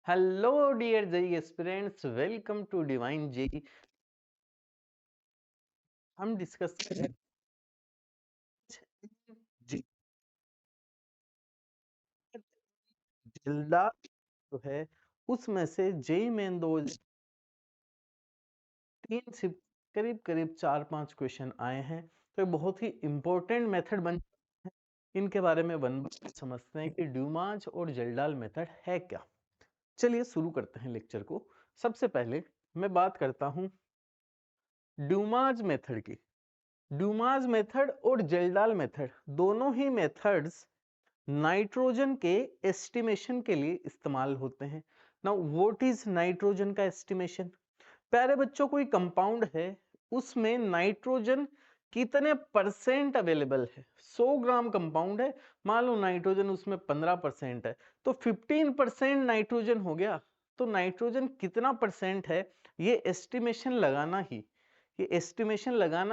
Hello dear JEE aspirants, welcome to divine JEE. हम discuss करें जी जिल्दा जो है उसमें से जेई मेन 2003 से करीब करीब 4-5 क्वेश्चन आए हैं। तो ये बहुत ही इंपॉर्टेंट मेथड बन है। इनके बारे में वन बाय समझते हैं कि ड्यूमाज और जेल्डाल मेथड है क्या। चलिए शुरू करते हैं लेक्चर को। सबसे पहले मैं बात करता हूँ ड्यूमाज मेथड की। ड्यूमाज मेथड और जेल्डाल मेथड दोनों ही मेथड्स नाइट्रोजन के एस्टिमेशन के लिए इस्तेमाल होते हैं। नाउ व्हाट इज नाइट्रोजन का एस्टिमेशन? प्यारे बच्चों, कोई कंपाउंड है उसमें नाइट्रोजन कितने परसेंट अवेलेबल है। 100 ग्राम कंपाउंड है, मान लो नाइट्रोजन उसमें 15% है, तो 15% नाइट्रोजन हो गया। तो नाइट्रोजन कितना परसेंट है ये एस्टिमेशन लगाना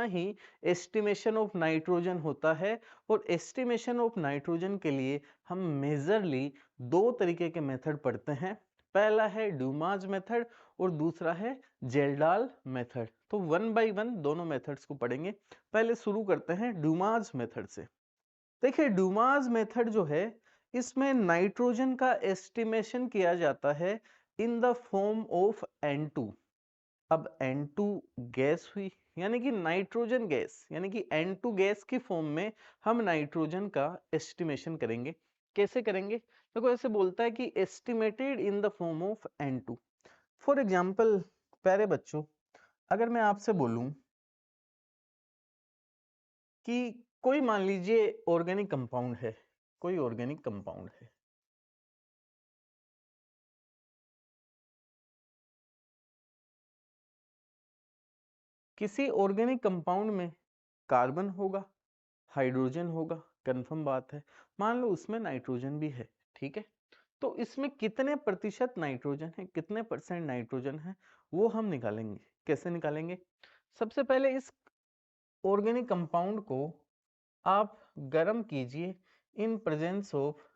ही एस्टिमेशन ऑफ नाइट्रोजन होता है। और एस्टिमेशन ऑफ नाइट्रोजन के लिए हम मेजरली दो तरीके के मेथड पढ़ते हैं। पहला है ड्यूमाज मेथड और दूसरा है जेल्डाल मेथड। तो वन बाय वन दोनों मेथड्स को पढ़ेंगे। पहले शुरू करते हैं ड्यूमाज मेथड से। देखिए ड्यूमाज मेथड जो है इसमें नाइट्रोजन का एस्टिमेशन किया जाता है इन द फॉर्म ऑफ N2। अब N2 गैस हुई, यानी कि नाइट्रोजन गैस, यानी कि N2 गैस की फॉर्म में हम नाइट्रोजन का एस्टिमेशन करेंगे। कैसे करेंगे? देखो ऐसे बोलता है कि estimated in the form of N2। For example प्यारे बच्चों, अगर मैं आपसे बोलूं कि कोई मान लीजिए ऑर्गेनिक कंपाउंड है, कोई ऑर्गेनिक कंपाउंड है, किसी ऑर्गेनिक कंपाउंड में कार्बन होगा, हाइड्रोजन होगा, कंफर्म बात है। मान लो उसमें नाइट्रोजन भी है, ठीक है। तो इसमें कितने प्रतिशत नाइट्रोजन है, कितने परसेंट नाइट्रोजन है, वो हम निकालेंगे। कैसे निकालेंगे? सबसे पहले इस ऑर्गेनिक कंपाउंड को आप गर्म कीजिए इन presence of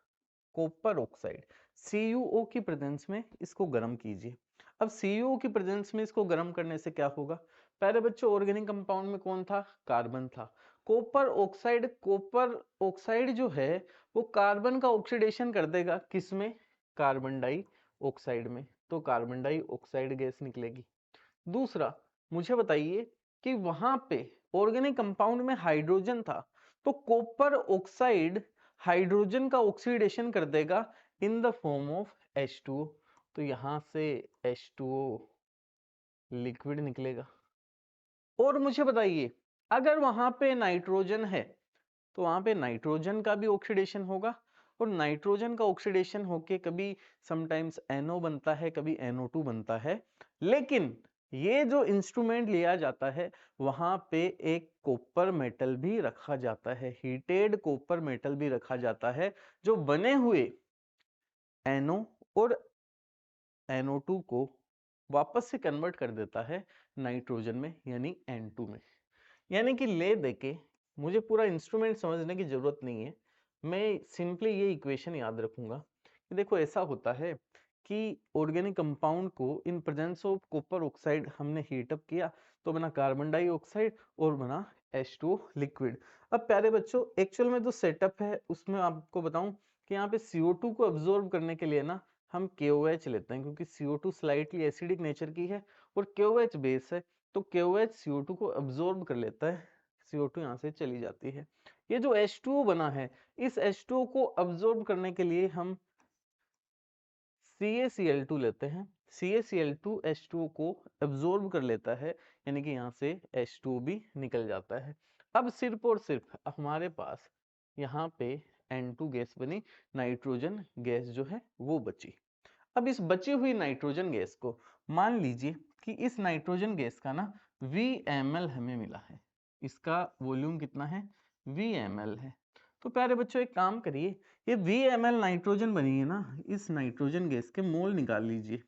copper oxide. CuO की प्रेजेंस में इसको गर्म कीजिए। अब CuO की प्रेजेंस में इसको गर्म करने से क्या होगा? पहले बच्चों ऑर्गेनिक कंपाउंड में कौन था? कार्बन था। कॉपर ऑक्साइड जो है वो कार्बन का ऑक्सीडेशन कर देगा, किसमें? कार्बन डाइऑक्साइड में। तो कार्बन डाइऑक्साइड गैस निकलेगी। दूसरा, मुझे बताइए कि वहां पे ऑर्गेनिक कंपाउंड में हाइड्रोजन था, तो कॉपर ऑक्साइड हाइड्रोजन का ऑक्सीडेशन कर देगा इन द फॉर्म ऑफ H2O। तो यहां से H2O लिक्विड निकलेगा। और मुझे बताइए अगर वहां पे नाइट्रोजन है तो वहां पे नाइट्रोजन का भी ऑक्सीडेशन होगा, और नाइट्रोजन का ऑक्सीडेशन होके कभी समटाइम्स NO बनता है, कभी NO2 बनता है। लेकिन ये जो इंस्ट्रूमेंट लिया जाता है वहां पे एक कॉपर मेटल भी रखा जाता है, हीटेड कॉपर मेटल भी रखा जाता है, जो बने हुए NO और NO2 को वापस से कन्वर्ट कर देता है नाइट्रोजन में, यानी N2 में। यानी कि ले देके मुझे पूरा इंस्ट्रूमेंट समझने की जरूरत नहीं है, मैं सिंपली ये इक्वेशन याद रखूंगा कि देखो ऐसा होता है कि ऑर्गेनिक कंपाउंड को इन प्रेजेंस ऑफ कॉपर ऑक्साइड हमने हीट अप किया तो बना कार्बन डाइऑक्साइड और बना H2O लिक्विड। अब प्यारे बच्चों एक्चुअल में जो सेटअप है उसमें आपको बताऊं कि यहाँ पे CO2 को अब्सॉर्ब करने के लिए ना हम KOH लेते हैं, क्योंकि CO2 स्लाइटली एसिडिक नेचर की है और KOH बेस है। तो KOH CO2 को अब्सॉर्ब कर लेता है, CO2 यहाँ से चली जाती है। ये जो H2O बना है इस H2O को अब्सॉर्ब करने के लिए हम CaCl2 लेते हैं। CaCl2 H2O को अब्सॉर्ब कर लेता है, यानी कि यहाँ से H2O भी निकल जाता है। अब सिर्फ और सिर्फ हमारे पास यहाँ पे N2 गैस बनी, नाइट्रोजन गैस जो है वो बची। अब इस बची हुई नाइट्रोजन गैस को मान लीजिए कि इस नाइट्रोजन गैस का ना VmL हमें मिला है। इसका वॉल्यूम कितना है? VmL है। तो प्यारे बच्चों एक काम करिए, ये VmL नाइट्रोजन बनी है ना, इस नाइट्रोजन गैस के मोल निकाल लीजिए।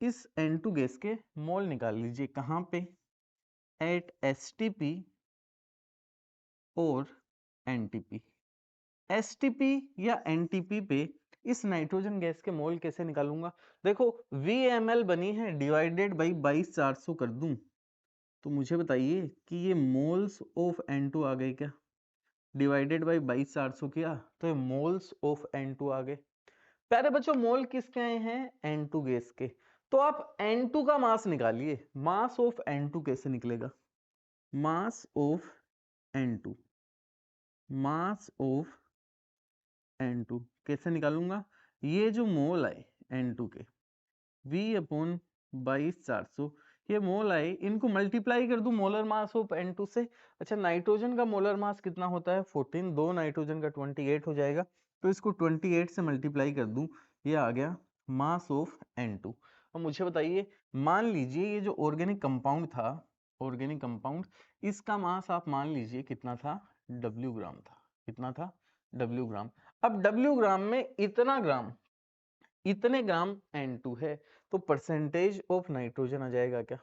इस N2 गैस के मोल निकाल लीजिए। कहाँ पे? एट STP और NTP। STP या NTP पे इस नाइट्रोजन गैस के मोल कैसे निकालूंगा? देखो VmL बनी है, डिवाइडेड बाई 22,400 कर दूं तो मुझे बताइए कि ये मोल्स ऑफ N2 आ गए क्या? डिवाइडेड बाई 22,400 किया तो ये मोल्स ऑफ N2 आ गए। प्यारे बच्चों मोल किसके आए हैं? N2 गैस के। तो आप N2 का मास निकालिए। मास ऑफ N2 कैसे निकलेगा? Mass of N2, mass of N2 कैसे निकालूंगा? ये जो मोल आए N2 के V अपॉन 22,400, ये मोल आए, इनको मल्टीप्लाई कर दूं मोलर मास ऑफ N2 से। अच्छा नाइट्रोजन का मोलर मास कितना होता है? 14, दो नाइट्रोजन का 28 हो जाएगा, तो इसको 28 से मल्टीप्लाई कर दूं, ये आ गया मास ऑफ N2। अब मुझे बताइए, मान लीजिए ये जो ऑर्गेनिक कंपाउंड था, ऑर्गेनिक कंपाउंड, इसका मास आप मान लीजिए कितना था? W ग्राम था। कितना था? W ग्राम। अब W ग्राम में इतना ग्राम, इतने ग्राम N2 है, तो परसेंटेज ऑफ नाइट्रोजन आ जाएगा क्या?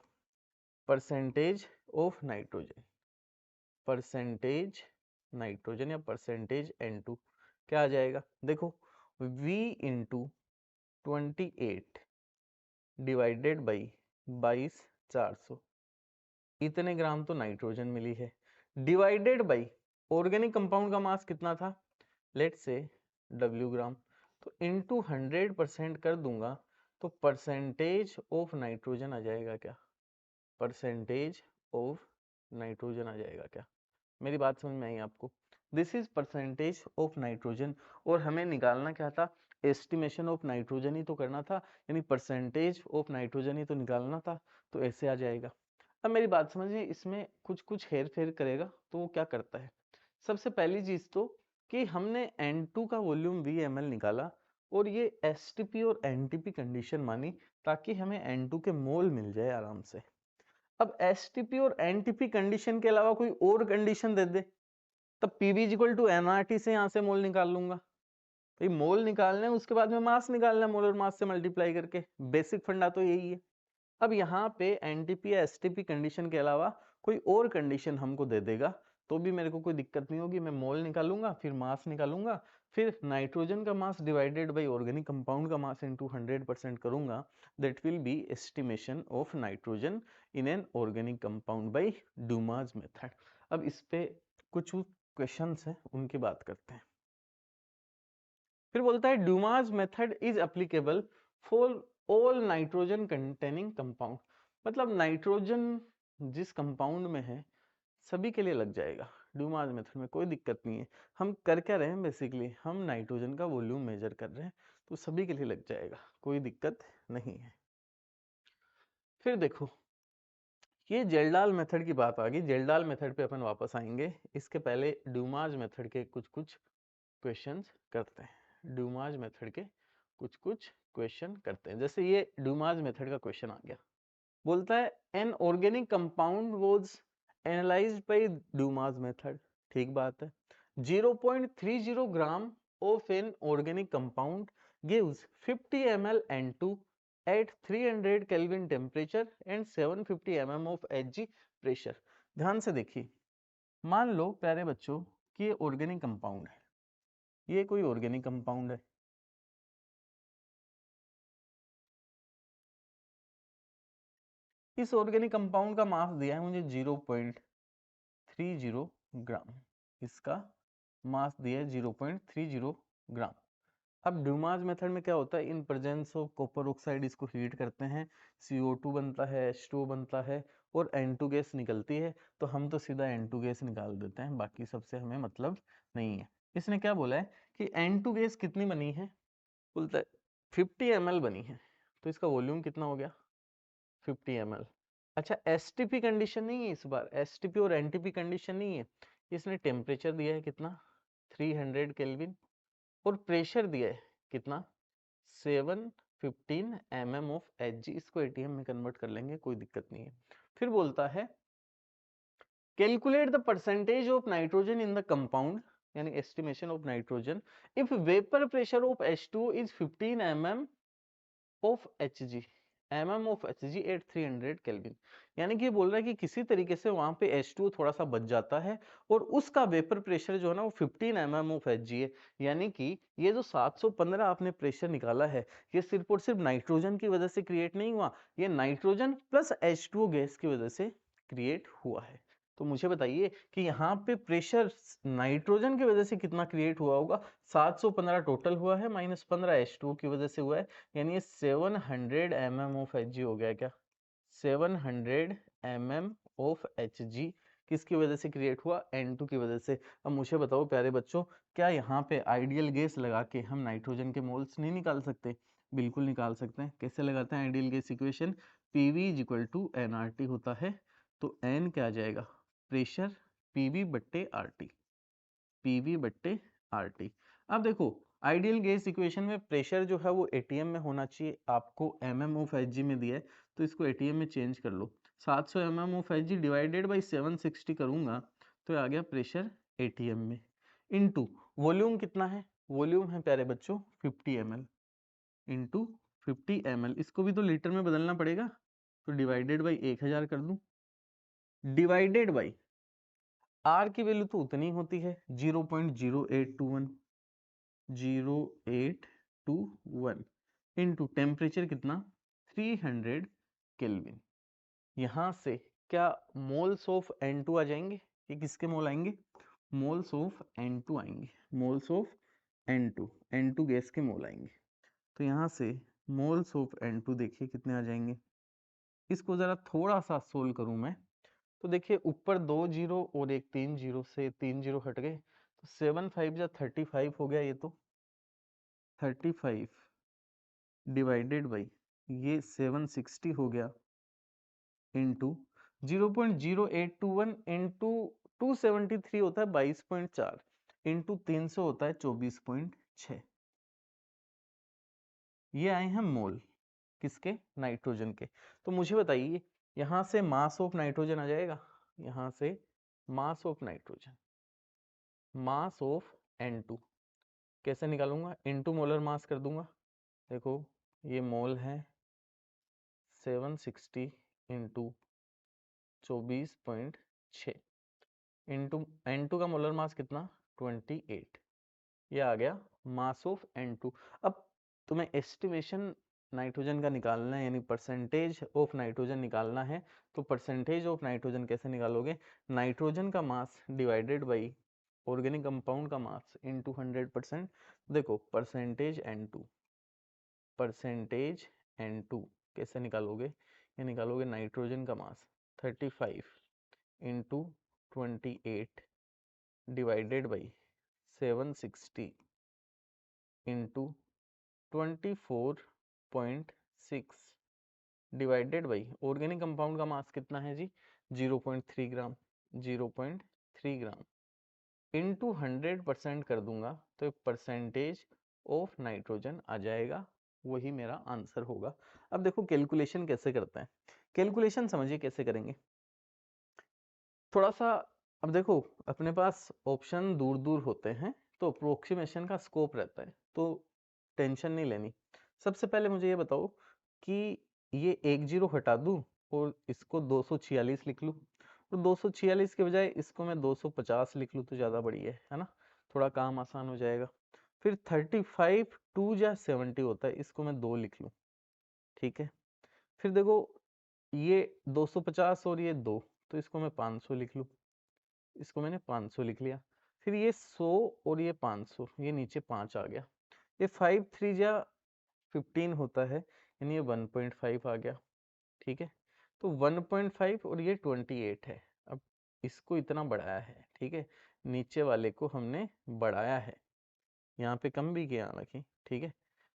Percentage of nitrogen, percentage nitrogen या परसेंटेज N2 क्या आ जाएगा? देखो V इंटू 28 डिवाइडेड बाई 22,400, इतने ग्राम तो नाइट्रोजन मिली है, डिवाइडेड बाई ऑर्गेनिक कंपाउंड का मास कितना था? लेट्स से W ग्राम, तो इंटू 100% कर दूंगा तो परसेंटेज ऑफ नाइट्रोजन आ जाएगा क्या? परसेंटेज ऑफ नाइट्रोजन आ जाएगा क्या? मेरी बात समझ में आई आपको? This is percentage of nitrogen, और हमें निकालना क्या था? एस्टिमेशन ऑफ नाइट्रोजन ही तो करना था, यानी परसेंटेज ऑफ नाइट्रोजन ही तो निकालना था, तो ऐसे आ जाएगा। अब मेरी बात समझिए, इसमें कुछ कुछ हेर फेर करेगा तो वो क्या करता है? सबसे पहली चीज तो कि हमने N2 का वॉल्यूम VmL निकाला और ये STP और NTP कंडीशन मानी ताकि हमें N2 के मोल मिल जाए आराम से। अब STP और NTP कंडीशन के अलावा कोई और कंडीशन दे दे, तब PV = nRT से यहाँ से मोल निकाल लूंगा। भाई मोल निकालने उसके बाद में मास निकालना, मोलर मास से मल्टीप्लाई करके, बेसिक फंडा तो यही है। अब यहाँ पे NTP या STP कंडीशन के अलावा कोई और कंडीशन हमको दे देगा तो भी मेरे को कोई दिक्कत नहीं होगी, मैं मोल निकालूंगा, फिर मास निकालूंगा, फिर नाइट्रोजन का mass divided by organic compound का मास इनटू 100% करूंगा, that will be estimation of nitrogen in an organic compound by Dumas method. अब इस पे कुछ क्वेश्चंस हैं, उनकी बात करते हैं। फिर बोलता है Dumas method is applicable for all nitrogen containing compound, मतलब नाइट्रोजन जिस कंपाउंड में है सभी के लिए लग जाएगा। डुमास मेथड में कोई दिक्कत नहीं है। हम कर क्या रहे हैं? बेसिकली हम नाइट्रोजन का वॉल्यूम मेजर कर रहे हैं, तो सभी के लिए लग जाएगा, कोई दिक्कत नहीं है। फिर देखो ये जेल्डाल मेथड की बात आ गई, जेल्डाल मेथड पे अपन वापस आएंगे, इसके पहले डुमास मेथड के कुछ कुछ क्वेश्चंस करते हैं। डुमास मेथड के कुछ कुछ क्वेश्चन करते हैं, जैसे ये डुमास मेथड का क्वेश्चन आ गया, बोलता है an organic compound was analysed by Dumas method. ठीक बात है। 0.30 gram of an organic compound gives 50 ml N2 at 300 Kelvin temperature and 750 mm of Hg pressure. ध्यान से देखिए, मान लो प्यारे बच्चों कि ये ऑर्गेनिक कंपाउंड है, ये कोई ऑर्गेनिक कंपाउंड है, इस ऑर्गेनिक कंपाउंड का मास दिया है मुझे 0.30 ग्राम, इसका मास दिया है 0.30 ग्राम। अब डुमास मेथड में क्या होता है? इन प्रेजेंस ऑफ कॉपर ऑक्साइड इसको हीट करते हैं, CO2 बनता है, H2O बनता है और N2 गैस निकलती है, तो हम तो सीधा N2 गैस निकाल देते हैं, बाकी सबसे हमें मतलब नहीं है। इसने क्या बोला है कि N2 गैस कितनी बनी है? बोलता है 50 ml बनी है, तो इसका वॉल्यूम कितना हो गया? 50 ml। अच्छा STP कंडीशन नहीं है, इस बार STP और NTP कंडीशन नहीं है, इसने टेम्परेचर दिया है कितना? 300 केल्विन, और प्रेशर दिया है कितना? 715 mm ऑफ Hg। इसको ATM में कन्वर्ट कर लेंगे, कोई दिक्कत नहीं है। फिर बोलता है calculate the percentage of nitrogen in the compound, यानी estimation of nitrogen if vapour pressure of H2O is 15 mm of Hg। mm of Hg at 300 kelvin. यानी कि ये बोल रहा है कि किसी तरीके से वहां पे H2 थोड़ा सा बच जाता है और उसका वेपर प्रेशर जो है ना वो 15 mm of Hg है। यानी कि ये जो 715 आपने प्रेशर निकाला है ये सिर्फ और सिर्फ नाइट्रोजन की वजह से क्रिएट नहीं हुआ, ये नाइट्रोजन प्लस H2O गैस की वजह से क्रिएट हुआ है। तो मुझे बताइए कि यहाँ पे प्रेशर नाइट्रोजन की वजह से कितना क्रिएट हुआ होगा। 715 टोटल हुआ है, -15 H2O की वजह से हुआ है, यानी ये 700 mm ऑफ Hg हो गया। क्या 700 mm ऑफ Hg किसकी वजह से क्रिएट हुआ? N2 की वजह से। अब मुझे बताओ प्यारे बच्चों, क्या यहाँ पे आइडियल गैस लगा के हम नाइट्रोजन के मोल्स नहीं निकाल सकते? बिल्कुल निकाल सकते हैं। कैसे लगाते हैं ideal gas equation? PV = nRT होता है, तो N क्या आ जाएगा? प्रेशर PV बट्टे RT, PV बट्टे RT। अब देखो आइडियल गैस इक्वेशन में प्रेशर जो है वो ATM में होना चाहिए, आपको mm ऑफ Hg में दिया है तो इसको ATM में चेंज कर लो। 700 mm of Hg divided by 760 करूंगा तो आ गया प्रेशर ATM में, इनटू वॉल्यूम कितना है? वॉल्यूम है प्यारे बच्चों 50 ml, इंटू 50 ml, इसको भी तो लीटर में बदलना पड़ेगा, तो डिवाइडेड बाई 1000 कर दूं, डिवाइडेड बाई R की वैल्यू तो उतनी होती है 0.0821, 0821 इंटू टेम्परेचर कितना 300 केल्विन। यहाँ से क्या मोल्स ऑफ N2 आ जाएंगे? ये किसके मोल आएंगे? मोल्स ऑफ N2 आएंगे, moles of N2, N2 gas के मोल आएंगे। तो यहाँ से मोल्स ऑफ N2 देखिए कितने आ जाएंगे। इसको जरा थोड़ा सा सोल्व करूं मैं, तो देखिए ऊपर 2 जीरो और एक 3 जीरो से 3 जीरो हट गए, तो 7 5 या 35 हो गया, ये तो 35 डिवाइडेड बाई ये 760 हो गया, इंटू 0.0821 इंटू 273 होता है 22.4, इंटू 300 होता है 24.6। ये आए हैं मोल किसके? नाइट्रोजन के। तो मुझे बताइए यहाँ से मास ऑफ नाइट्रोजन आ जाएगा, यहाँ से mass of nitrogen, mass of N2 कैसे निकालूंगा? इनटू मोलर मास कर दूंगा। देखो ये मोल है 760 इंटू 24.6 इंटू N2 का मोलर मास कितना 28, ये आ गया मास ऑफ N2। अब तुम्हें एस्टिमेशन नाइट्रोजन का निकालना है, यानी परसेंटेज ऑफ नाइट्रोजन निकालना है, तो परसेंटेज ऑफ नाइट्रोजन कैसे निकालोगे? नाइट्रोजन का mass divided by organic compound का मास इंटू 100%। देखो परसेंटेज N2, परसेंटेज N2 कैसे निकालोगे? ये निकालोगे नाइट्रोजन का मास 35 into 28 divided by 760 into 24.6 divided by organic compound का मास कितना है जी? 0.3 ग्राम, 0.3 ग्राम इंटू 100% कर दूंगा तो परसेंटेज ऑफ नाइट्रोजन आ जाएगा, वही मेरा आंसर होगा। अब देखो कैलकुलेशन कैसे करते हैं, कैलकुलेशन समझिए कैसे करेंगे थोड़ा सा। अब देखो अपने पास ऑप्शन दूर दूर होते हैं तो अप्रोक्सीमेशन का स्कोप रहता है, तो टेंशन नहीं लेनी। सबसे पहले मुझे ये बताओ कि ये 1 जीरो हटा दूं और इसको 246 लिख लूं, तो 246 के बजाय इसको मैं 250 लिख लूं तो ज़्यादा बढ़िया है ना, थोड़ा काम आसान हो जाएगा। फिर 35 2 या 70 होता है, इसको मैं 2 लिख लूं, ठीक है। फिर देखो ये 250 और ये 2, तो इसको मैं 500 लिख लूं, इसको मैंने 500 लिख लिया। फिर ये 100 और ये 500, ये नीचे 5 आ गया। ये 5 3 या 15 होता है, यानी ये 1.5 आ गया, ठीक है। तो 1.5 और ये 28 है। अब इसको इतना बढ़ाया है, ठीक है, नीचे वाले को हमने बढ़ाया है, यहाँ पे कम भी किया हालांकि, ठीक है।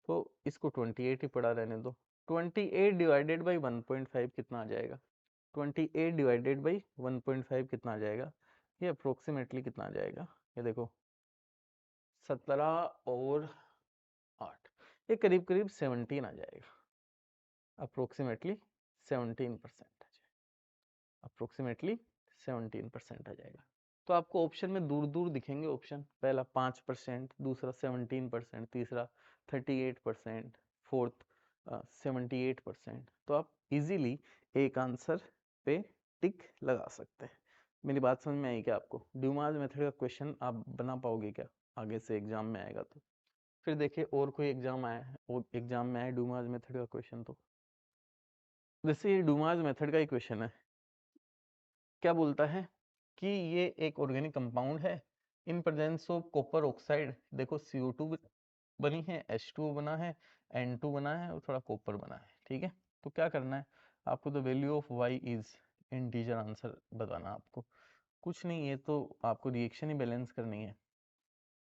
तो इसको 28 ही पड़ा रहने दो। 28 डिवाइडेड बाई 1.5 कितना आ जाएगा? 28 डिवाइडेड बाई 1.5 कितना आ जाएगा? ये अप्रोक्सीमेटली कितना आ जाएगा? ये देखो 17 और 8, ये करीब करीब 17 आ जाएगा, अप्रोक्सीमेटली 17% आ जाएगा, अप्रोक्सीमेटली 17% आ जाएगा। तो आपको ऑप्शन में दूर दूर दिखेंगे ऑप्शन, पहला 5%, दूसरा 17%, तीसरा 38%, फोर्थ 78%। तो आप इजीली एक आंसर पे टिक लगा सकते हैं। मेरी बात समझ में आई क्या आपको? ड्यूमास मेथड का क्वेश्चन आप बना पाओगे क्या आगे से एग्जाम में आएगा तो? फिर देखिए और कोई एग्जाम आया है, और एग्जाम में आया ड्यूमास मेथड का क्वेश्चन, तो जैसे ये ड्यूमास मेथड का ही क्वेश्चन है, क्या बोलता है कि ये एक ऑर्गेनिक कंपाउंड है इन प्रेजेंस ऑफ कॉपर ऑक्साइड। देखो CO2 बनी है, H2O बना है, N2 बना है और थोड़ा कॉपर बना है, ठीक है। तो क्या करना है आपको? The value of y is integer answer बताना आपको, कुछ नहीं, ये तो आपको रिएक्शन ही बैलेंस करनी है।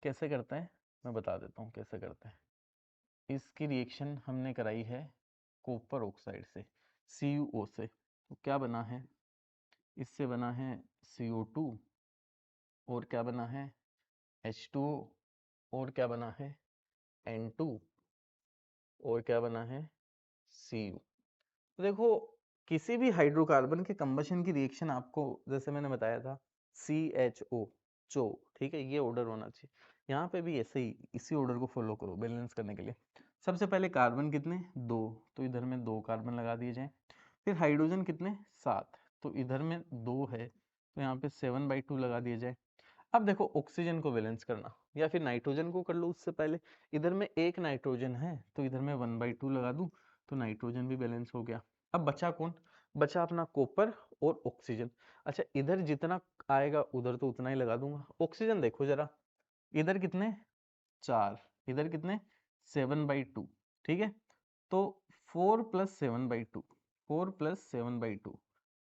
कैसे करते हैं मैं बता देता हूँ कैसे करते हैं। इसकी रिएक्शन हमने कराई है कॉपर ऑक्साइड से, CuO से, तो क्या बना है? इससे बना है CO2, और क्या बना है? H2O, और क्या बना है? N2, और क्या बना है? Cu। तो देखो किसी भी हाइड्रोकार्बन के कंबशन की रिएक्शन आपको जैसे मैंने बताया था CHO चो, ठीक है, ये ऑर्डर होना चाहिए। यहाँ पे भी ऐसे ही इसी ऑर्डर को फॉलो करो बैलेंस करने के लिए। सबसे पहले कार्बन कितने? 2, तो इधर में 2 कार्बन लगा दिए जाए। फिर हाइड्रोजन कितने? 7, तो इधर में 2 है तो यहाँ पे 7/2 लगा दिया जाए। अब देखो ऑक्सीजन को बैलेंस करना, या फिर नाइट्रोजन को कर लो उससे पहले। इधर में एक नाइट्रोजन है तो इधर में 1/2 लगा दूं तो नाइट्रोजन भी बैलेंस हो गया। अब बचा कौन? बचा अपना कॉपर और ऑक्सीजन। अच्छा इधर जितना आएगा उधर तो उतना ही लगा दूंगा। ऑक्सीजन देखो जरा, इधर कितने? 4, इधर कितने? 7/2, ठीक है। तो 4 + 7/2, 4 + 7/2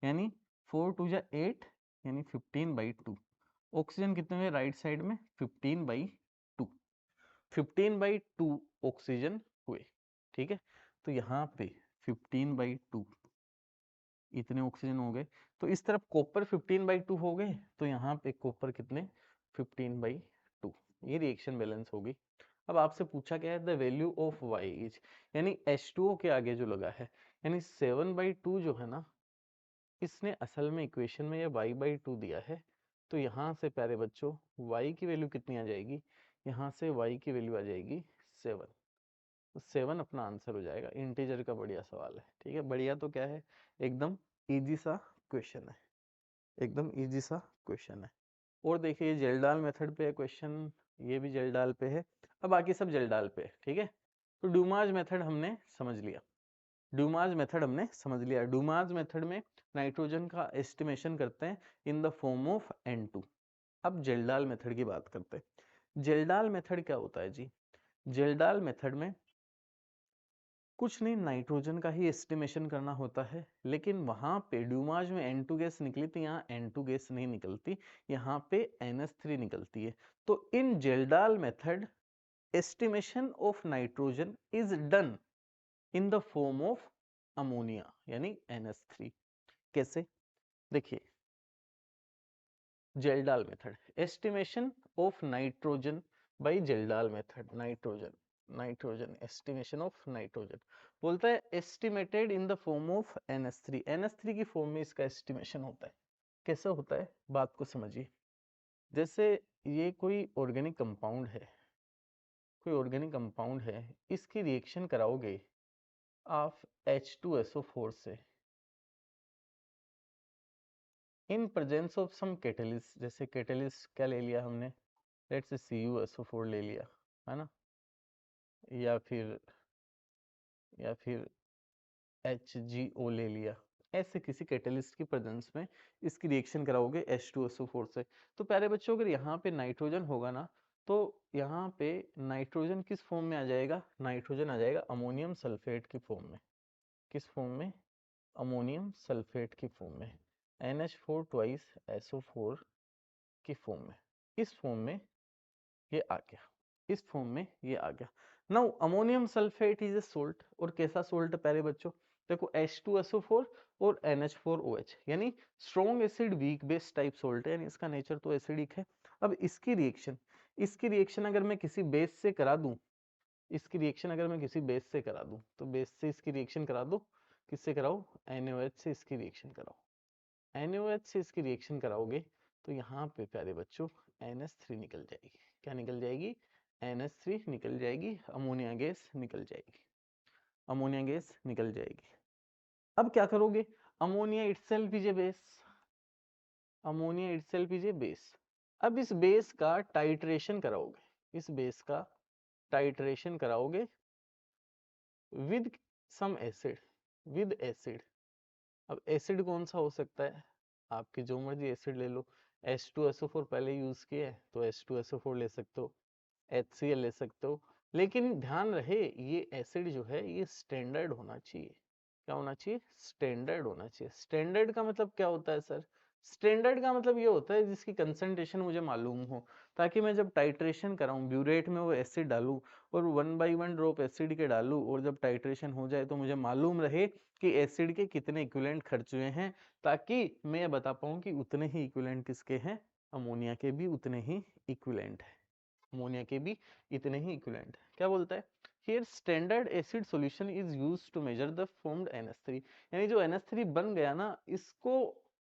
यानी 4 2 जा 8 यानी 15/2। ऑक्सीजन कितने हुए राइट साइड में? 15/2, 15/2 ऑक्सीजन हुए, ठीक है। तो यहाँ पे 15/2 इतने ऑक्सीजन हो गए। तो इस तरफ कॉपर 15/2 हो गए, तो यहाँ पे कॉपर कितने? 15/2। ये रिएक्शन बैलेंस होगी। अब आपसे पूछा गया है the value of y is, यानी H2O के आगे जो लगा है, यानी 7/2 जो है ना, इसने असल में इक्वेशन में ये y/2 दिया है। तो यहाँ से प्यारे बच्चों y की वैल्यू कितनी आ जाएगी? यहाँ से y की वैल्यू आ जाएगी 7। तो 7 अपना आंसर हो जाएगा। इंटीजर का बढ़िया सवाल है, ठीक है। बढ़िया तो क्या है, एकदम इजी सा क्वेश्चन है, एकदम इजी सा क्वेश्चन है। और देखिए जेलडाल मेथड पे है क्वेश्चन, ये भी जेलडाल पे है, अब बाकी सब जेलडाल पे है, ठीक है। तो डूमाज मेथड हमने समझ लिया, डूमाज मेथड हमने समझ लिया। डूमाज मेथड में नाइट्रोजन का एस्टिमेशन करते हैं इन द फॉर्म ऑफ N2। अब जेल्डाल मेथड की बात करते हैं। जेल्डाल मेथड क्या होता है जी? जेल्डाल मेथड में कुछ नहीं, नाइट्रोजन का ही एस्टिमेशन करना होता है, लेकिन वहां पे ड्यूमाज में N2 गैस निकली थी, यहाँ N2 गैस नहीं निकलती, यहाँ पे NH3 निकलती है। तो in Kjeldahl method estimation of nitrogen is done in the form of ammonia यानी NH3। कैसे? देखिए Kjeldahl method, estimation of nitrogen by Kjeldahl method. Nitrogen estimation of nitrogen बोलता है estimated in the form of NH3। NH3 की form में इसका estimation होता है। कैसा होता है बात को समझिए। जैसे ये कोई ऑर्गेनिक कंपाउंड है, कोई ऑर्गेनिक कंपाउंड है, इसकी रिएक्शन कराओगे आप H2SO4 से in presence of some catalyst. जैसे कैटलिस्ट क्या ले लिया हमने? लेट्स से CuSO4 ले लिया, है ना, या फिर HgO ले लिया। ऐसे किसी कैटलिस्ट की प्रेजेंस में इसकी रिएक्शन कराओगे H2SO4 से। तो प्यारे बच्चों अगर यहाँ पे नाइट्रोजन होगा ना, तो यहाँ पे नाइट्रोजन किस फॉर्म में आ जाएगा? नाइट्रोजन आ जाएगा अमोनियम सल्फेट की फॉर्म में। किस फॉर्म में? अमोनियम सल्फेट की फॉर्म में, NH4 ट्वाइस SO4 की फॉर्म में। इस फॉर्म में ये आ गया, इस फॉर्म में ये आ गया। Now ammonium sulphate is a salt, और कैसा सोल्ट प्यारे बच्चों? देखो H2SO4 और NH4OH, यानी strong acid weak base type salt है, यानी इसका नेचर तो एसिडिक है। अब इसकी रिएक्शन अगर मैं किसी बेस से करा दूं, इसकी रिएक्शन अगर मैं किसी बेस से करा दूं, तो बेस से इसकी रिएक्शन करा दो, किससे कराओ? NaOH से इसकी रिएक्शन कराओ। NaOH से इसकी रिएक्शन कराओगे तो यहाँ पे प्यारे बच्चों NH3 निकल जाएगी। क्या निकल जाएगी? NH3 निकल जाएगी, अमोनिया गैस निकल जाएगी। अमोनिया गैस निकल जाएगी। अब क्या करोगे, ammonia itself is a base, ammonia itself is a base. अब इस बेस का टाइट्रेशन कराओगे, इस बेस का टाइट्रेशन कराओगे with some acid, with acid. अब एसिड कौन सा हो सकता है, आपकी जो मर्जी एसिड ले लो। H2SO4 पहले यूज किया है तो H2SO4 ले सकते हो, HCl ले सकते हो, लेकिन ध्यान रहे ये एसिड जो है ये स्टैंडर्ड होना चाहिए। क्या होना चाहिए, स्टैंडर्ड होना चाहिए। स्टैंडर्ड का मतलब क्या होता है सर, स्टैंडर्ड का मतलब ये होता है जिसकी कंसंट्रेशन मुझे मालूम हो, ताकि मैं जब टाइट्रेशन कराऊं ब्यूरेट में वो एसिड डालूं और 1/1 ड्रॉप एसिड के डालूं, और जब टाइट्रेशन हो जाए तो मुझे मालूम रहे कि एसिड के कितने इक्विवेलेंट खर्च हुए हैं, ताकि मैं बता पाऊं कि उतने ही इक्विवेलेंट किसके हैं, अमोनिया के भी उतने ही इक्विवेलेंट है, अमोनिया के भी इतने ही इक्विवेलेंट है। क्या बोलता है, here standard acid solution is used to measure the formed NH3, यानी जो NH3 बन गया ना,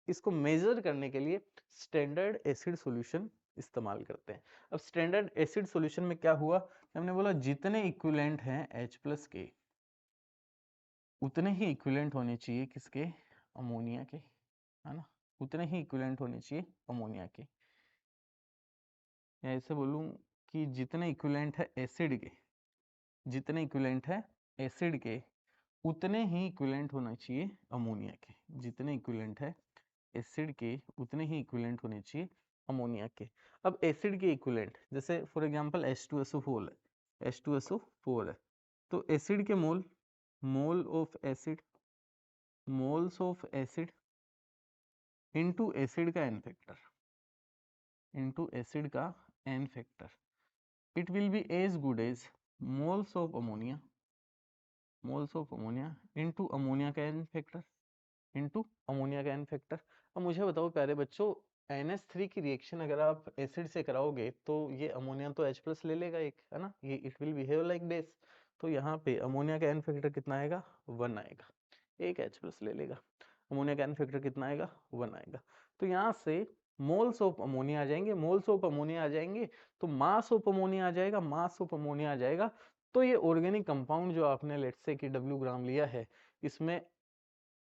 इसको मेजर करने के लिए स्टैंडर्ड एसिड सॉल्यूशन इस्तेमाल करते हैं। अब स्टैंडर्ड एसिड सॉल्यूशन में क्या हुआ, हमने बोला जितने इक्विवेलेंट हैं H+ के उतने ही इक्विवेलेंट होने चाहिए किसके, अमोनिया के, है ना, उतने ही इक्विवेलेंट होने चाहिए अमोनिया के। या ऐसे बोलूं कि जितने इक्विवेलेंट है एसिड के, जितने इक्विवेलेंट है एसिड के उतने ही इक्विवेलेंट होना चाहिए अमोनिया के, जितने इक्विवेलेंट है एसिड के उतने ही इक्विवेलेंट होने चाहिए अमोनिया के। अब एसिड के इक्विवेलेंट जैसे फॉर एग्जांपल H2SO4 है, H2SO4 है, तो एसिड के mole, mole of acid, moles of acid into acid का एन फैक्टर, इनटू एसिड का N factor, it will be as good as moles of ammonia, moles of ammonia into ammonia का N factor, into ammonia का N factor. अब मुझे बताओ प्यारे बच्चों, NH3 की रिएक्शन अगर आप एसिड से कराओगे तो ये अमोनिया तो H+ ले लेगा एक, है ना, ये it will behave like base, तो यहाँ पे अमोनिया का एन फैक्टर कितना आएगा, 1 आएगा, एक H+ ले लेगा, अमोनिया का एन फैक्टर कितना आएगा, 1 आएगा। तो यहाँ से मोल्स ऑफ अमोनिया आ जाएंगे, मोल्स ऑफ अमोनिया आ जाएंगे, तो मास ऑफ अमोनिया आ जाएगा, मास ऑफ अमोनिया आ जाएगा। तो ये ऑर्गेनिक कंपाउंड जो आपने लेट्स से कि W ग्राम लिया है, इसमें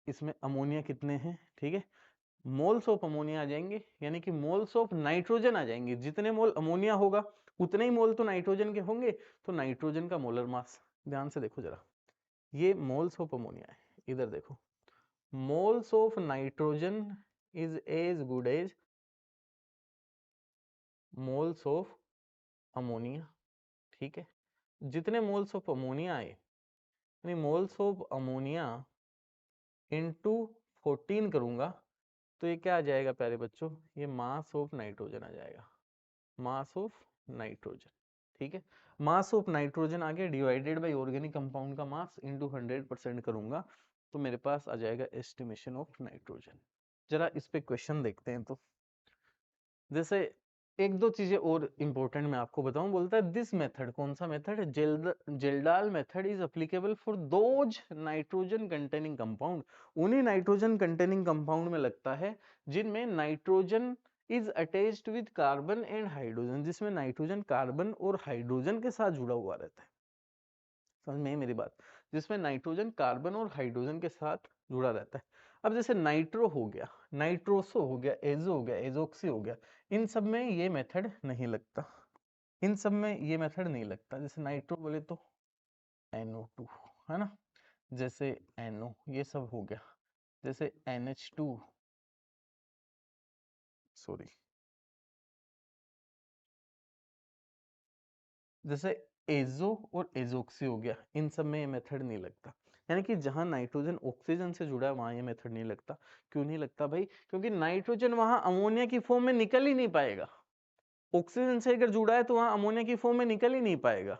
इसमें अमोनिया कितने हैं, ठीक है, मोल्स ऑफ अमोनिया आ जाएंगे, यानी कि मोल्स ऑफ नाइट्रोजन आ जाएंगे। जितने मोल अमोनिया होगा उतने ही मोल तो नाइट्रोजन के होंगे, तो नाइट्रोजन का मोलर मास, ध्यान से देखो जरा, ये मोल्स ऑफ अमोनिया है, इधर देखो, moles of nitrogen is as good as moles of ammonia, ठीक है। जितने मोल्स ऑफ अमोनिया आए, यानी मोल्स ऑफ अमोनिया इनटू 14 करूंगा तो ये क्या आ जाएगा प्यारे बच्चों, ये मास ऑफ नाइट्रोजन आ जाएगा, मास ऑफ नाइट्रोजन, ठीक है। मास ऑफ नाइट्रोजन आगे डिवाइडेड बाय ऑर्गेनिक कंपाउंड का मास इनटू 100% करूंगा तो मेरे पास आ जाएगा एस्टिमेशन ऑफ नाइट्रोजन। जरा इस पे क्वेश्चन देखते हैं। तो जैसे एक दो चीजें और इंपॉर्टेंट मैं आपको बताऊं, बोलता है दिस मेथड, कौन सा मेथड है, Kjeldahl method is applicable for those nitrogen containing compound, उन्हीं नाइट्रोजन कंटेनिंग कंपाउंड में लगता है जिनमें nitrogen is attached with carbon and hydrogen, जिसमें नाइट्रोजन कार्बन और हाइड्रोजन के साथ जुड़ा हुआ रहता है, समझ में मेरी बात, जिसमें नाइट्रोजन कार्बन और हाइड्रोजन के साथ जुड़ा रहता है। अब जैसे नाइट्रो हो गया, नाइट्रोसो हो गया, एजो हो गया, एजोक्सी हो गया, इन सब में ये मेथड नहीं लगता, इन सब में ये मेथड नहीं लगता। जैसे नाइट्रो बोले तो NO2, है ना, जैसे NO ये सब हो गया, जैसे NH2, सॉरी, जैसे एजो और एजोक्सी हो गया, इन सब में ये मेथड नहीं लगता। यानी कि जहां नाइट्रोजन ऑक्सीजन से जुड़ा है वहां ये मेथड नहीं लगता। क्यों नहीं लगता भाई, क्योंकि नाइट्रोजन वहां अमोनिया की फॉर्म में निकल ही नहीं पाएगा, ऑक्सीजन से अगर जुड़ा है तो वहां अमोनिया की फॉर्म में निकल ही नहीं पाएगा।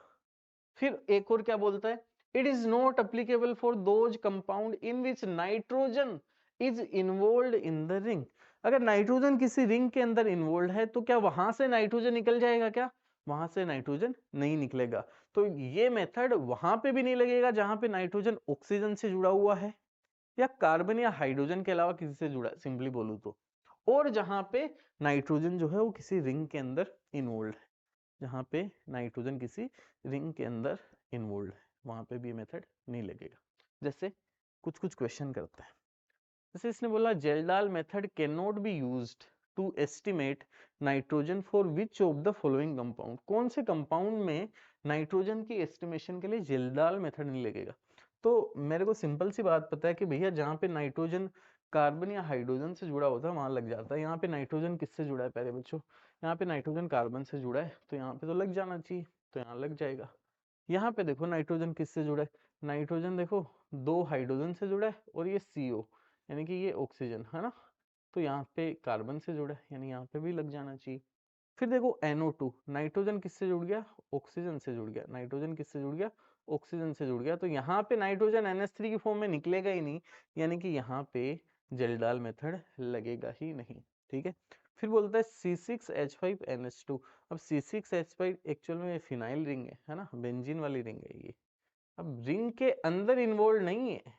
फिर एक और क्या बोलता है, it is not applicable for those compound in which nitrogen is involve in the ring. अगर नाइट्रोजन किसी रिंग के अंदर इन्वॉल्व है तो क्या वहां से नाइट्रोजन निकल जाएगा, क्या वहां से नाइट्रोजन नहीं निकलेगा। तो ये मेथड वहां पे भी नहीं लगेगा जहां पे नाइट्रोजन ऑक्सीजन से जुड़ा हुआ है या कार्बन या हाइड्रोजन के अलावा किसी से जुड़ा, सिंपली बोलूं तो, और जहां पे नाइट्रोजन जो है वो किसी रिंग के अंदर इन्वॉल्व है, जहां पे नाइट्रोजन किसी रिंग के अंदर इन्वॉल्व है, वहां पे भी मेथड नहीं लगेगा। जैसे कुछ कुछ क्वेश्चन करते हैं, जैसे इसने बोला Kjeldahl method can not be used to estimate nitrogen for which of the following compound, कौन से कंपाउंड में नाइट्रोजन की एस्टिमेशन के लिए जेल्डाल मेथड नहीं लगेगा। तो मेरे को सिंपल सी बात पता है कि भैया जहाँ पे नाइट्रोजन कार्बन या हाइड्रोजन से जुड़ा होता है वहां लग जाता है। यहाँ पे नाइट्रोजन किससे जुड़ा है प्यारे बच्चों, यहाँ पे नाइट्रोजन कार्बन से जुड़ा है, तो यहाँ पे तो लग जाना चाहिए, तो यहाँ लग जाएगा। यहाँ पे देखो नाइट्रोजन किससे जुड़ा है, नाइट्रोजन देखो 2 हाइड्रोजन से जुड़ा है और ये CO यानी कि ये ऑक्सीजन है ना, तो यहाँ पे कार्बन से जुड़ा है यानी यहाँ पे भी लग जाना चाहिए। फिर देखो NO2 नाइट्रोजन किससे जुड़ गया, ऑक्सीजन से जुड़ गया, नाइट्रोजन किससे जुड़ गया, ऑक्सीजन से जुड़ गया, तो यहाँ पे नाइट्रोजन NH3 की फॉर्म में निकलेगा ही नहीं, यानी कि यहाँ पे जेल्डाल मेथड लगेगा ही नहीं। ठीक है, फिर बोलता है C6H5NH2। अब C6H5 एक्चुअल में फिनाइल रिंग है ना, बेंजीन वाली रिंग है ये। अब रिंग के अंदर इन्वॉल्व नहीं है,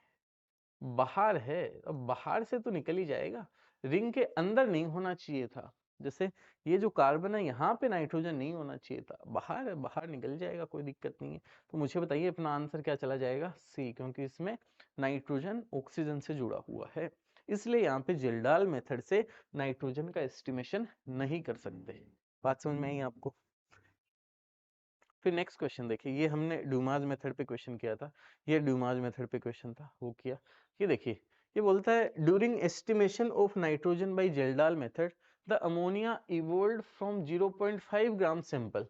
बाहर है, अब बाहर से तो निकल ही जाएगा, रिंग के अंदर नहीं होना चाहिए था। जैसे ये जो कार्बन है यहाँ पे नाइट्रोजन नहीं होना चाहिए था, बाहर है, बाहर निकल जाएगा, कोई दिक्कत नहीं है। तो मुझे बताइए अपना आंसर क्या चला जाएगा, C, क्योंकि इसमें नाइट्रोजन ऑक्सीजन से जुड़ा हुआ है, इसलिए यहाँ पे जेल्डाल मेथड से नाइट्रोजन का एस्टिमेशन नहीं कर सकते। बात समझ में आई आपको। फिर नेक्स्ट क्वेश्चन देखिए, ये हमने ड्यूमास मेथड पे क्वेश्चन किया था, ये ड्यूमास मेथड पे क्वेश्चन था वो किया। ये देखिए, ये बोलता है during estimation of nitrogen by Kjeldahl method the ammonia evolved from 0.5 gram sample.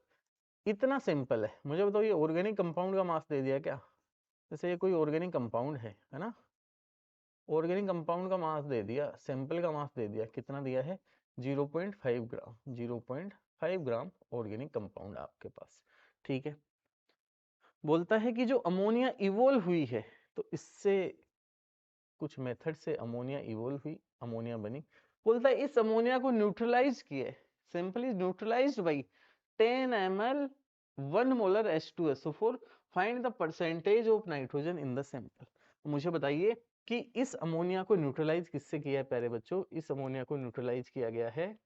इतना सिंपल है, मुझे बताओ ये ऑर्गेनिक कंपाउंड का मास दे दिया क्या, जैसे ये कोई ऑर्गेनिक कंपाउंड है ना, ऑर्गेनिक कंपाउंड का मास दे दिया, सैंपल का मास दे दिया, कितना दिया है 0.5 ग्राम, 0.5 ग्राम ऑर्गेनिक कंपाउंड आपके पास। ठीक है, बोलता है कि जो अमोनिया इवोल्व हुई है, तो इससे कुछ मेथड से अमोनिया इवोल्व हुई, अमोनिया बनी। बोलता है इस अमोनिया को न्यूट्रलाइज किए, simply neutralised by 10 ml 1 molar H2SO4, find the percentage of nitrogen in the sample. मुझे बताइए कि इस अमोनिया को न्यूट्रलाइज किससे किया है प्यारे बच्चों, इस अमोनिया को न्यूट्रलाइज किया गया है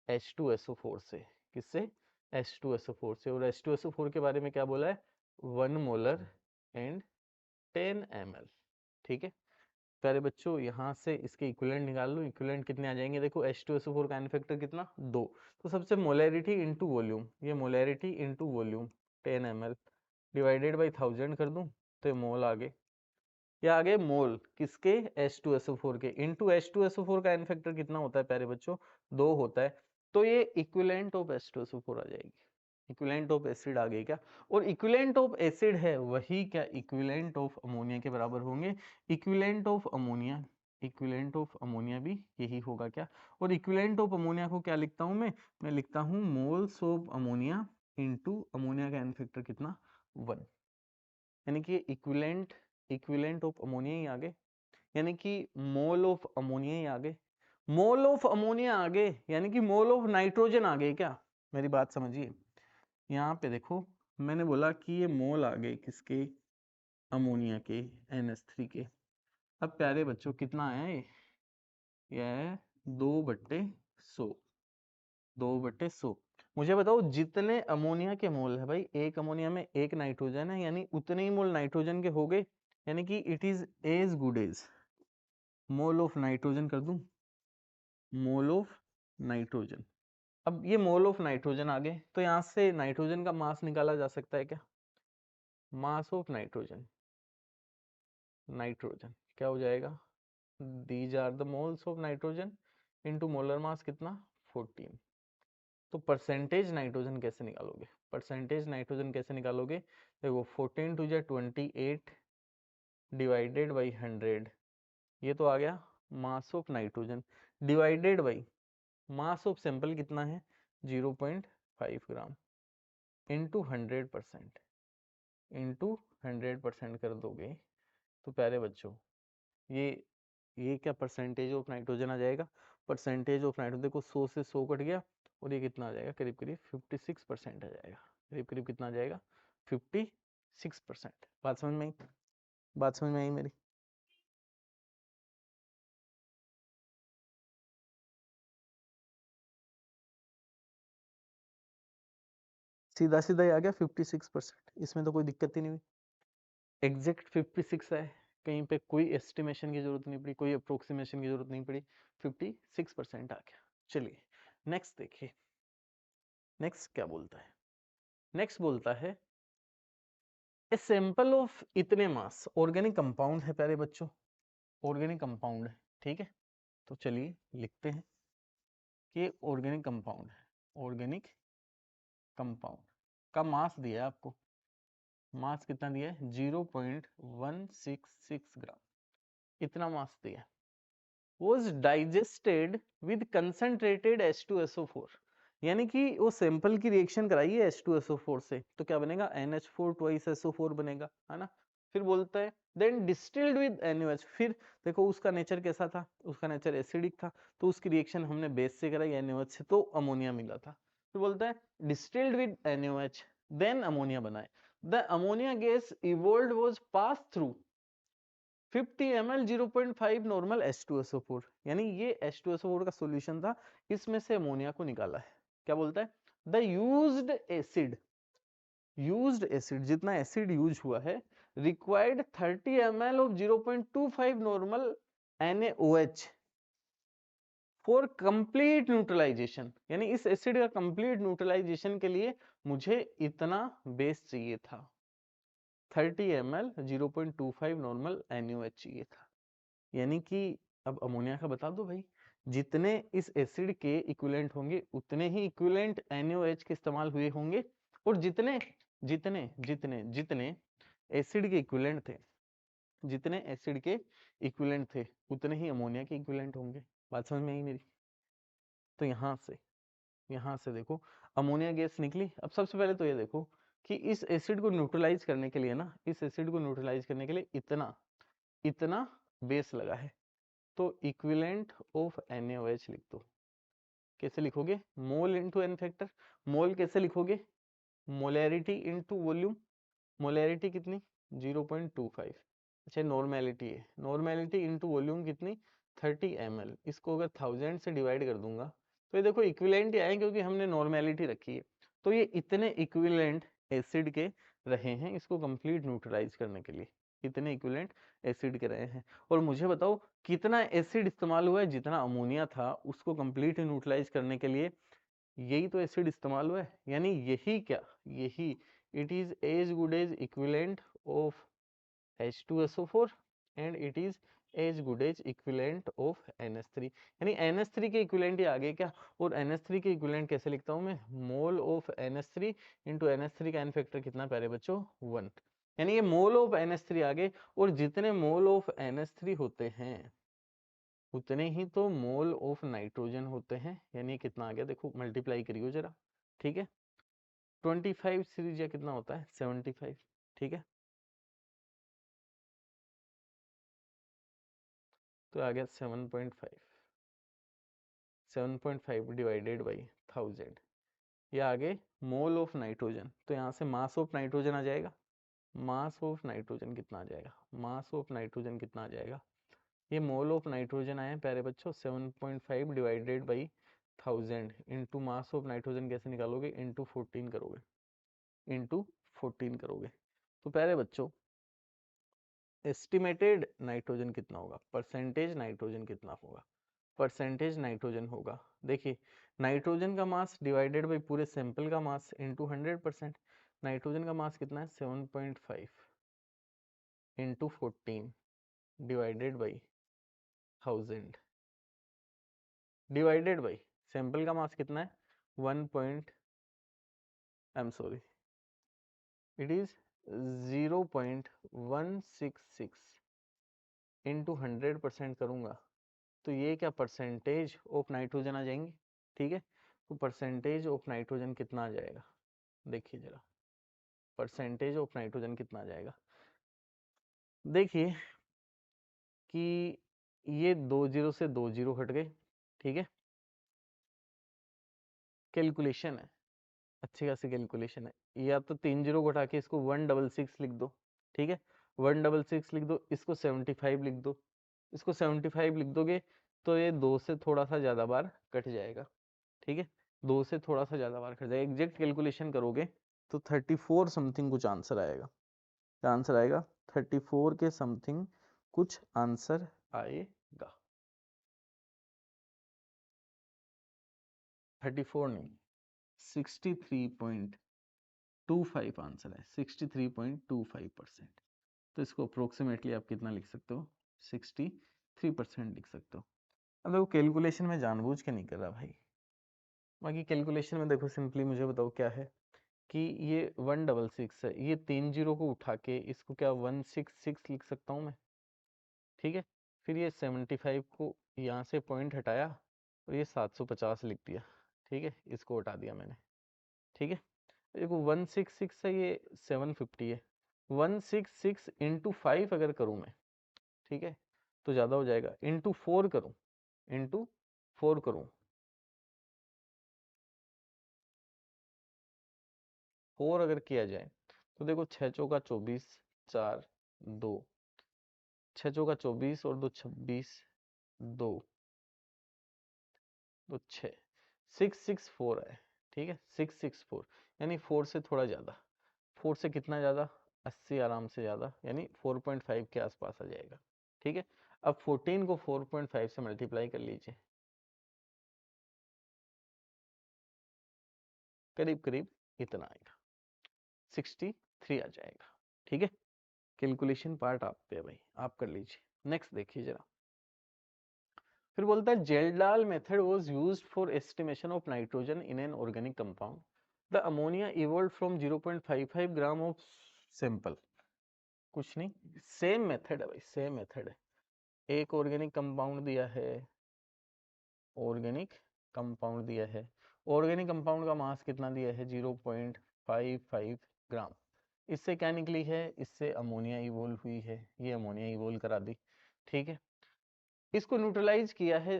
H2SO4 से। किससे, H2SO4 से। और H2SO4 के बारे में क्या बोला है, 1 मोलर एंड 10 ml। ठीक है प्यारे बच्चों, यहाँ से इसके इक्विवेलेंट निकाल लो, इक्विवेलेंट कितने आ जाएंगे, देखो H2SO4 का n फैक्टर कितना 2, तो सबसे मोलैरिटी इनटू वॉल्यूम, ये molarity into volume 10 ml divided by 1000 कर दूं तो ये मोल आ गए, ये आ गए मोल किसके, H2SO4 के, इनटू H2SO4 का n फैक्टर कितना होता है प्यारे बच्चों 2 होता है, तो ये इक्विवेलेंट ऑफ H2SO4 आ जाएगी, इक्विवेलेंट ऑफ एसिड आ गई क्या, और इक्विवेलेंट ऑफ एसिड है वही क्या इक्विवेलेंट ऑफ अमोनिया के बराबर होंगे, equivalent of ammonia, equivalent of ammonia भी यही होगा क्या, और इक्विवेलेंट ऑफ अमोनिया को क्या लिखता हूं मैं लिखता हूं moles of ammonia into ammonia का एन फैक्टर कितना 1, यानी कि इक्विवेलेंट, इक्विवेलेंट ऑफ अमोनिया ही आगे, यानी कि मोल ऑफ अमोनिया ही आगे, मोल ऑफ अमोनिया आगे, यानी कि मोल ऑफ नाइट्रोजन आगे क्या, मेरी बात समझिए। यहाँ पे देखो मैंने बोला कि ये मोल आ गए किसके, अमोनिया के, NH3 के। अब प्यारे बच्चों कितना आया ये है 2/100, 2/100। मुझे बताओ जितने अमोनिया के मोल है भाई, एक अमोनिया में एक नाइट्रोजन है, यानी उतने ही मोल नाइट्रोजन के हो गए, यानी कि it is as good as mole of nitrogen कर दूं, मोल ऑफ नाइट्रोजन। अब ये मोल ऑफ नाइट्रोजन आ गए, तो यहाँ से नाइट्रोजन का मास निकाला जा सकता है क्या, मास ऑफ नाइट्रोजन, नाइट्रोजन क्या हो जाएगा, these are the moles of nitrogen into molar mass कितना 14। तो परसेंटेज नाइट्रोजन कैसे निकालोगे, परसेंटेज नाइट्रोजन कैसे निकालोगे, देखो 14 टू जा 28 डिवाइडेड बाई 100, ये तो आ गया mass of nitrogen, divided by mass of sample कितना है 0.5 ग्राम, इंटू 100%, इंटू 100% कर दोगे, तो प्यारे बच्चों ये ये क्या परसेंटेज ऑफ नाइट्रोजन आ जाएगा, परसेंटेज ऑफ नाइट्रोजन देखो 100 से 100 कट गया, और ये कितना आ जाएगा करीब करीब 56% आ जाएगा, करीब करीब कितना आ जाएगा 56%। बात समझ में आई, बात समझ में आई मेरी। सीधा सीधा ही आ गया 56%, इसमें तो कोई दिक्कत ही नहीं हुई। एग्जैक्ट 56 है, कहीं पे कोई एस्टिमेशन की जरूरत नहीं पड़ी, कोई अप्रोक्सीमेशन की जरूरत नहीं पड़ी, 56% आ गया। चलिए नेक्स्ट देखिए, नेक्स्ट क्या बोलता है, नेक्स्ट बोलता है ए सैंपल ऑफ इतने मास, ऑर्गेनिक कंपाउंड है प्यारे बच्चों, ऑर्गेनिक कंपाउंड है, ठीक है। तो चलिए लिखते हैं कि ऑर्गेनिक कंपाउंड है, ऑर्गेनिक कंपाउंड का मास दिया है आपको, मास कितना दिया है 0.166 ग्राम, इतना मास दिया है। was digested with concentrated H2SO4, यानी कि वो सैंपल की रिएक्शन कराई है H2SO4 से, तो क्या बनेगा NH4 twice SO4 बनेगा, है ना। फिर बोलता है देन डिस्टिल्ड विद NaOH, फिर देखो उसका नेचर कैसा था, उसका नेचर एसिडिक था, तो उसकी रिएक्शन हमने बेस से कराई NaOH से, तो अमोनिया मिला था। फिर बोलता है distilled with NaOH then ammonia बनाए, the ammonia gas evolved was pass through 50 ml 0.5 normal H2SO4, यानी ये H2SO4 का सॉल्यूशन था, इसमें से अमोनिया को निकाला है। क्या बोलता है द यूज्ड एसिड जितना एसिड यूज हुआ है required 30 ml of 0.25 normal NaOH for complete neutralisation, यानी इस एसिड का कंप्लीट न्यूट्रलाइजेशन के लिए मुझे इतना बेस चाहिए था, 30 ml 0.25 नॉर्मल NaOH चाहिए था। यानी कि अब अमोनिया का बता दो भाई, जितने इस एसिड के इक्विवेलेंट होंगे उतने ही इक्विवेलेंट NaOH के इस्तेमाल हुए होंगे, और जितने जितने जितने जितने एसिड के इक्विवेलेंट थे, जितने एसिड के इक्विवेलेंट थे उतने ही अमोनिया के इक्विवेलेंट होंगे। बात समझ में आई मेरी। तो यहाँ से देखो अमोनिया गैस निकली। अब सबसे पहले तो ये देखो कि इस एसिड को न्यूट्रलाइज करने के लिए ना, इस एसिड को न्यूट्रलाइज करने के लिए इतना इतना बेस लगा है, तो इक्विवेलेंट ऑफ NaOH लिख दो। कैसे लिखोगे मोल इनटू एन फैक्टर, मोल कैसे लिखोगे मोलैरिटी इनटू वॉल्यूम, मोलैरिटी कितनी 0.25, अच्छा नॉर्मेलिटी है, नॉर्मेलिटी इनटू वॉल्यूम कितनी 30 ml, इसको अगर 1000 से डिवाइड कर दूंगा तो ये देखो इक्विवेलेंट ही आए क्योंकि हमने नॉर्मेलिटी रखी है। तो ये इतने इक्विवेलेंट एसिड के रहे हैं इसको कंप्लीट न्यूट्रलाइज करने के लिए, इतने इक्विवेलेंट एसिड के रहे हैं। और मुझे बताओ कितना एसिड इस्तेमाल हुआ है, जितना अमोनिया था उसको कंप्लीट न्यूट्रलाइज करने के लिए यही तो एसिड इस्तेमाल हुआ है, यानी यही क्या, यही it is as good as equivalent of H2SO4 and it is as good as equivalent of NH3, यानी NH3 के इक्विवेलेंट ही आ गए क्या। और NH3 के इक्विवेलेंट कैसे लिखता हूं मैं mole of NH3 into NH3 का एन फैक्टर कितना प्यारे बच्चों 1, यानी ये मोल ऑफ NH3 आ गए। और जितने मोल ऑफ NH3 होते हैं उतने ही तो मोल ऑफ नाइट्रोजन होते हैं, यानी कितना आ गया देखो मल्टीप्लाई करियो जरा, ठीक है 25 सीरीज या कितना होता है 75, ठीक है तो आ गया 7.5, 7.5 डिवाइडेड बाई 1000, ये आगे मोल ऑफ नाइट्रोजन, तो यहाँ से मास ऑफ नाइट्रोजन आ जाएगा, मास ऑफ नाइट्रोजन कितना आ जाएगा, मास ऑफ नाइट्रोजन कितना आ जाएगा, ये मोल ऑफ नाइट्रोजन आए प्यारे बच्चों 7.5 divided by 1000 into mass of nitrogen कैसे निकालोगे इंटू 14 करोगे, इंटू 14 करोगे। तो प्यारे बच्चों एस्टिमेटेड नाइट्रोजन कितना होगा, परसेंटेज नाइट्रोजन कितना होगा, परसेंटेज नाइट्रोजन होगा, देखिए नाइट्रोजन का मास डिवाइडेड बाई पूरे सैंपल का मास इंटू 100%, नाइट्रोजन का मास कितना है 7.5 into 14 divided by 1000 divided by sample का मास कितना है 0.166 इंटू 100% करूंगा तो ये क्या परसेंटेज ऑफ नाइट्रोजन आ जाएंगे, ठीक है। तो परसेंटेज ऑफ नाइट्रोजन कितना आ जाएगा, देखिए जरा परसेंटेज ऑफ नाइट्रोजन कितना आ जाएगा, देखिए कि ये 2 जीरो से 2 जीरो हट गए, ठीक है कैलकुलेशन है, अच्छी खासी कैलकुलेशन है, या तो 3 जीरो को उठा के इसको 166 लिख दो, ठीक है 166 लिख दो, इसको 75 लिख दो, इसको 75 लिख दोगे तो ये 2 से थोड़ा सा ज्यादा बार कट जाएगा, ठीक है 2 से थोड़ा सा ज्यादा बार कट जाएगा, एग्जैक्ट कैलकुलेशन करोगे तो 34 समथिंग कुछ आंसर आएगा, क्या आंसर आएगा? 34 के समथिंग कुछ आंसर आएगा। 34 नहीं, 63.25 आंसर है, 63.25%। तो इसको अप्रोक्सीमेटली आप कितना लिख सकते हो? 63% लिख सकते हो। अब देखो कैलकुलेशन में जानबूझ के नहीं कर रहा भाई, बाकी कैलकुलेशन में देखो सिंपली मुझे बताओ क्या है कि ये 166 है, ये 3 जीरो को उठा के इसको क्या 166 लिख सकता हूँ मैं, ठीक है। फिर ये 75 को यहाँ से पॉइंट हटाया और ये 750 लिख दिया, ठीक है, इसको हटा दिया मैंने, ठीक है। देखो 166 है, ये 750 है, 166 इंटू 5 अगर करूँ मैं, ठीक है, तो ज़्यादा हो जाएगा, इंटू 4 करूँ, इंटू 4 करूँ, 4 अगर किया जाए तो देखो 6 चौका 24, 4 2, 6 चौका 24 और 2 26, 2 तो 6, 664 है, ठीक है, 664 यानी 4 से थोड़ा ज़्यादा, 4 से कितना ज़्यादा? 80 आराम से ज़्यादा, यानी 4.5 के आसपास आ जाएगा, ठीक है। अब 14 को 4.5 से मल्टीप्लाई कर लीजिए, करीब करीब इतना आएगा, 63 आ जाएगा, ठीक है। कैलकुलेशन पार्ट आप पे है भाई, आप कर लीजिए। नेक्स्ट देखिए जरा, फिर बोलता है Kjeldahl method was used for estimation of nitrogen in an organic compound, the ammonia evolve from 0.55 gram of sample. कुछ नहीं, सेम मेथड है भाई, सेम मेथड है। एक ऑर्गेनिक कंपाउंड दिया है, ऑर्गेनिक कंपाउंड दिया है, ऑर्गेनिक कंपाउंड का मास कितना दिया है? 0.55 ग्राम। इससे क्या निकली है? इससे अमोनिया इवोल्व हुई है, ये अमोनिया इवोल्व करा दी, ठीक है। इसको न्यूट्रलाइज किया है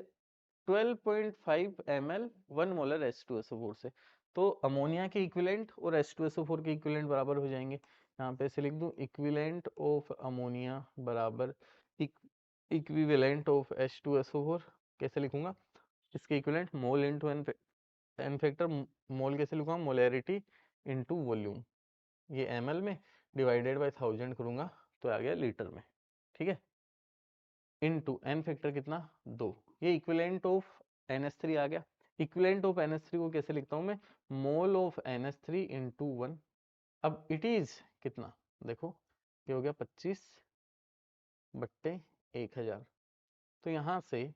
12.5 ml 1 मोलर H2SO4 से, तो अमोनिया के इक्विवेलेंट और H2SO4 के इक्विवेलेंट बराबर हो जाएंगे। यहाँ पे से लिख दूं इक्विवेलेंट ऑफ अमोनिया बराबर इक्विवेलेंट ऑफ H2SO4, कैसे लिखूंगा? इसके equivalent mole into an factor, मोल कैसे लिखूंगा? मोलैरिटी इनटू वॉल्यूम, ये ml में डिवाइडेड बाय 1000 करूंगा तो आ गया लीटर में, ठीक है, इनटू एन फैक्टर कितना? 2, ये इक्विवेलेंट ऑफ NH3 आ गया। इक्विवेलेंट ऑफ NH3 को कैसे लिखता हूं मैं? Mole of NH3 into 1। अब इट इज कितना? देखो ये हो गया 25/1000। तो यहाँ से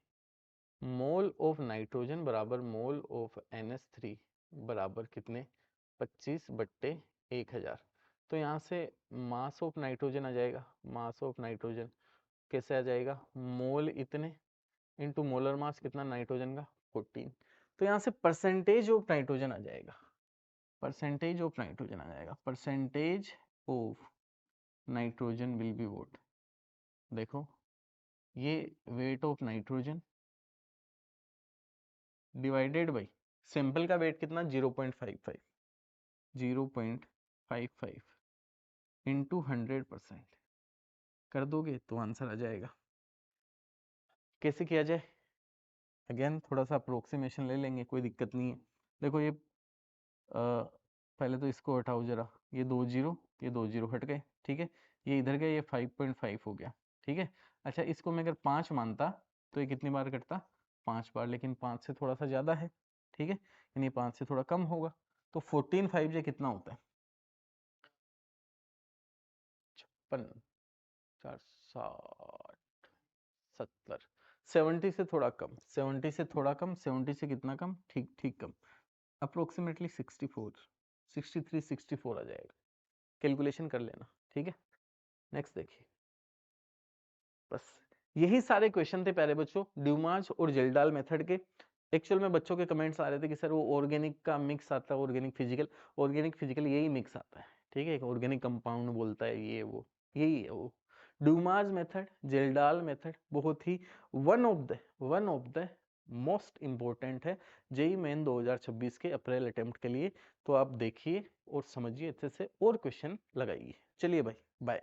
मोल ऑफ नाइट्रोजन बराबर मोल ऑफ NH3 बराबर कितने? 25/1000। तो यहाँ से मास ऑफ नाइट्रोजन आ जाएगा, मास ऑफ नाइट्रोजन कैसे आ जाएगा? मोल इतने इनटू मोलर मास कितना नाइट्रोजन का? 14। तो यहाँ से परसेंटेज ऑफ नाइट्रोजन आ जाएगा, परसेंटेज ऑफ नाइट्रोजन आ जाएगा, percentage of nitrogen will be what? देखो ये weight of nitrogen divided by sample का वेट कितना? 0.55, 0.55 इंटू 100% कर दोगे तो आंसर आ जाएगा। कैसे किया जाए? अगेन थोड़ा सा अप्रोक्सीमेशन ले लेंगे, कोई दिक्कत नहीं है। देखो ये पहले तो इसको हटाओ जरा, ये 2 जीरो, ये 2 जीरो हट गए, ठीक है, ये इधर गया, ये 5.5 हो गया, ठीक है। अच्छा इसको मैं अगर 5 मानता तो ये कितनी बार कटता? 5 बार, लेकिन 5 से थोड़ा सा ज़्यादा है, ठीक है, यानी 5 से थोड़ा कम होगा, तो 14 5 ये कितना होता है? 56, 4 60, 70, 70 से थोड़ा कम, 70 से थोड़ा कम, 70 से कितना कम? ठीक ठीक कम, अप्रोक्सीमेटली 64, 63 64 आ जाएगा। कैलकुलेशन कर लेना, ठीक है। नेक्स्ट देखिए, बस यही सारे क्वेश्चन थे प्यारे बच्चों ड्यूमाज और जेल्डाल मेथड के। एक्चुअल में बच्चों के कमेंट्स आ रहे थे कि सर वो ऑर्गेनिक का मिक्स आता है, ऑर्गेनिक फिजिकल यही मिक्स आता है, ठीक है, ऑर्गेनिक कंपाउंड बोलता है ये वो, यही है वो। ड्यूमाज मेथड, जेल्डाल मेथड बहुत ही one of the most important है जेई मेन 2026 के अप्रैल अटेम्प्ट के लिए। तो आप देखिए और समझिए अच्छे से और क्वेश्चन लगाइए। चलिए भाई, बाय।